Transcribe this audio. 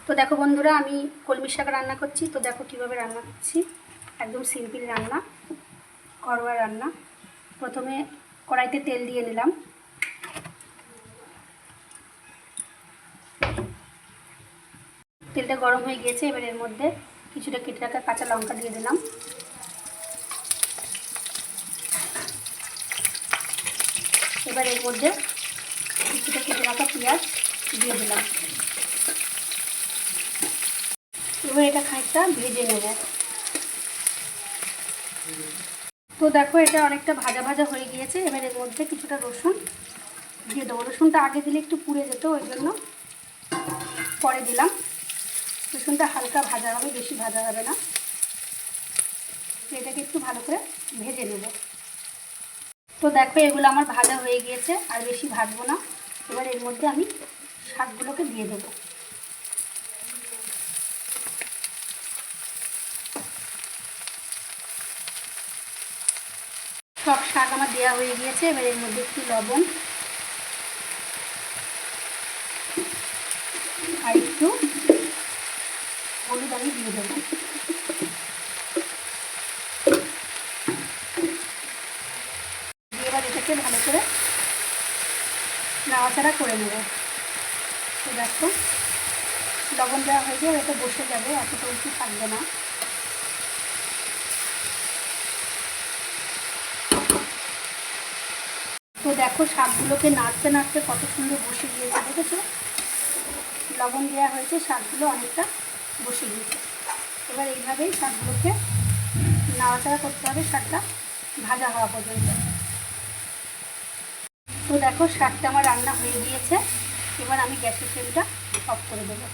তো দেখো বন্ধুরা, আমি কলমি শাক রান্না করছি। তো দেখো কিভাবে রান্না করছি। একদম সিম্পল রান্না, ঘরোয়া রান্না। প্রথমে কড়াইতে তেল দিয়ে নিলাম। তেলটা গরম হয়ে গিয়েছে। এবার এর মধ্যে কিছুটা কেটে রাখা কাঁচা লঙ্কা দিয়ে দিলাম। এবার এর মধ্যে কিছুটা কেটে রাখা পেঁয়াজ দিয়ে দিলাম। এবার এটা খানিকটা ভেজে নেব। তো দেখো এটা অনেকটা ভাজা ভাজা হয়ে গিয়েছে। এবার এর মধ্যে কিছুটা রসুন দিয়ে দেবো। রসুনটা আগে দিলে একটু পুড়ে যেত, ওই জন্য পরে দিলাম। রসুনটা হালকা ভাজা হবে, বেশি ভাজা হবে না। এটাকে একটু ভালো করে ভেজে নেব। তো দেখো এগুলো আমার ভাজা হয়ে গিয়েছে, আর বেশি ভাজবো না। এবার এর মধ্যে আমি শাকগুলোকে দিয়ে দেবো। সব শাক আমার দেওয়া হয়ে গিয়েছে। এবার এর মধ্যে একটু লবণ আর একটু হলুদ আমি দিয়ে দেবো। দিয়ে এবার এটাকে ভালো করে নাড়াচাড়া করে নেব। তো দেখো লবণ দেওয়া হয়ে যাবে, এটা বসে যাবে, এতটা উঁচু থাকবে না। তো দেখো শাকগুলোকে নাড়তে নাড়তে কত সুন্দর বসে গিয়েছে, দেখেছো? লবণ দেওয়া হয়েছে, শাকগুলো অনেকটা বসে গিয়েছে। এবার এইভাবেই শাকগুলোকে নাড়াচাড়া করতে হবে, শাকটা ভাজা হওয়া পর্যন্ত। তো দেখো শাকটা আমার রান্না হয়ে গিয়েছে। এবার আমি গ্যাসের ফ্লেমটা অফ করে দেবো।